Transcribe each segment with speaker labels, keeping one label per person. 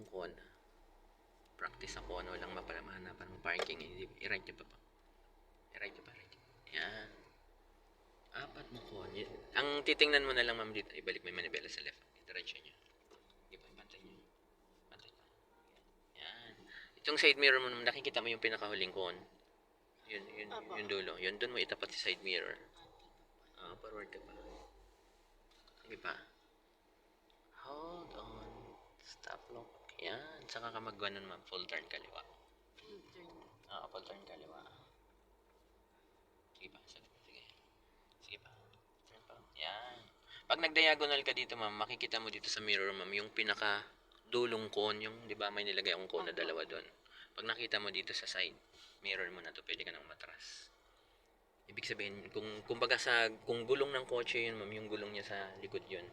Speaker 1: yung cone. Practice ako, ano lang mapahanapan ng parking. I-right nyo pa pa. I-right nyo pa, right. Yan. Apat na cone. Ang titingnan mo na lang, ma'am, dito. Ibalik mo yung manibela sa left. I-diretso nyo. Hindi po, pantay nyo. Pantay pa. Yan. Itong side mirror mo, nakikita mo yung pinakahuling cone. Yung dulo. Yun, doon mo itapat sa side mirror. Forward ka pa. Sige pa. Hold on. Stop lock. Yan. Saka ka mag-ganon, ma'am. Full turn kaliwa. Full turn kaliwa. Sige pa. Sige. Sige pa. Turn pa. Yan. Pag nag-diagonal ka dito, ma'am, makikita mo dito sa mirror, ma'am, yung pinaka dulong cone, yung, di ba, may nilagay akong cone na dalawa doon. Pag nakita mo dito sa side mirror mo na to, pwede ka nang matras. Ibig sabihin, kung gulong ng kotse yun, ma'am, yung gulong niya sa likod yun.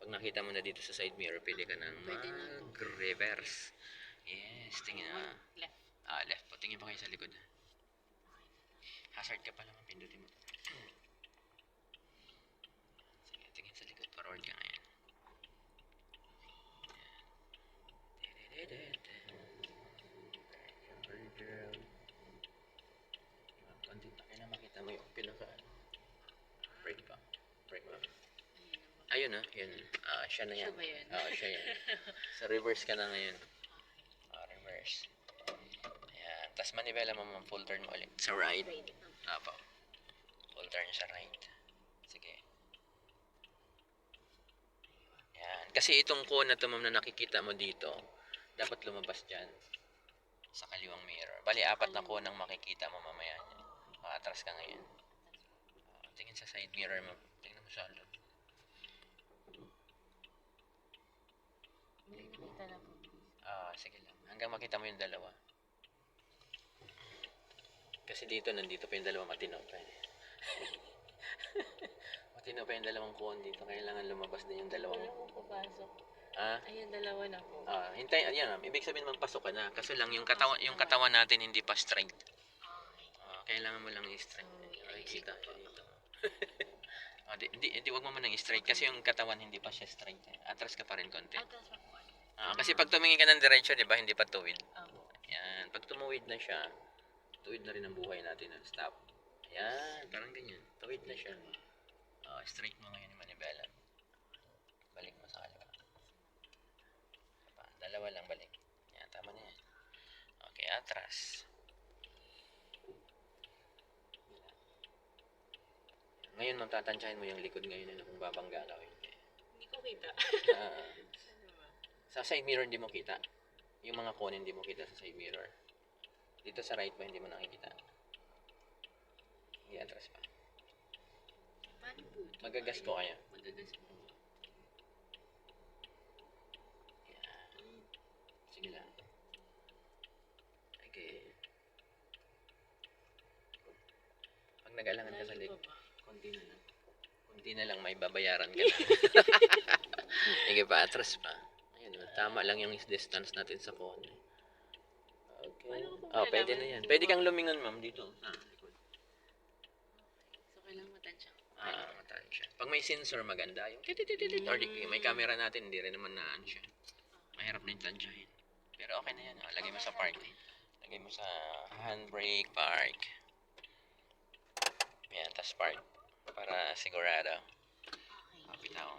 Speaker 1: Pag nakita mo na dito sa side mirror, pwede ka nang mag-reverse. Yes, tingin na.
Speaker 2: Left.
Speaker 1: Left po. Tingin pa kayo sa likod. Hazard ka pa naman, pindutin mo. Sige, tingin sa likod. Forward ka ngayon. Konti pa kaya na makita mo yung pinaka brake pa. Brake mo. Ayun yun. Siya na yan.
Speaker 2: Siya ba yun?
Speaker 1: Siya yan. Sa reverse ka na ngayon. Reverse. Ayan. Tapos manibela mo, full turn mo ulit. Sa right. Apo. Full turn sa right. Sige. Ayan. Kasi itong cone na to, ma'am, na nakikita mo dito, dapat lumabas dyan. Sa kaliwang mirror. Bali, apat na cone ang makikita mo mamaya niya. Atras ka ngayon. Tingin sa side mirror mo. Tingnan mo sa loob.
Speaker 2: Nakita na po.
Speaker 1: Sige lang. Hanggang makita mo yung dalawa. Kasi dito, nandito pa yung dalawa, matinaw pa eh. Matinaw pa yung dalawang cone dito. Kailangan lumabas din yung dalawang.
Speaker 2: Wala pong papasok. Ayun, dalawa na po.
Speaker 1: Hintay, ayan, ibig sabihin magpasok ka na. Kasi lang yung katawan natin hindi pa straight. Kailangan mo lang i-straight. Kita dito. Hindi, wag mo nang i-straight kasi yung katawan hindi pa siya straight. Atras ka pa rin konti.
Speaker 2: Atras pa po.
Speaker 1: Kasi pag tumingin ka ng diretso, di ba, hindi pa tuwid. Yan. Pag tumuwid na siya, tuwid na rin ang buhay natin. Stop. Yan. Parang ganyan. Tuwid na siya. Straight mo ngayon yung manibela. Balik mo sa kaliwa. Dalawa lang balik. Yan. Tama na yan. Okay. Atras. Ngayon, magtatansyahin mo yung likod ngayon kung babangga ka.
Speaker 2: Hindi ko kita.
Speaker 1: Sa side mirror hindi mo kita. Yung mga cone hindi mo kita sa side mirror. Dito sa right mo hindi mo nakikita. Hindi, atras pa.
Speaker 2: Paano po?
Speaker 1: Magagas po kayo.
Speaker 2: Magagas po.
Speaker 1: Yan. Sige lang. Okay. Pag nag-alangan ka sa likod, kunti na lang may babayaran ka na. Sige pa, atras pa. Ayun, tama lang yung distance natin sa cone. Okay. Pwede na yan. Pwede kang lumingon, ma'am, dito. Likod.
Speaker 2: So, kailangan matansya.
Speaker 1: Matansya. Pag may sensor, maganda. Yung tititit, or may camera natin, hindi rin naman naan siya. Mahirap na yung tansyahin. Pero okay na yan. Lagay mo sa park. Lagay mo sa handbrake, park. Yan, tas park. Para sigurado. Kapitaw.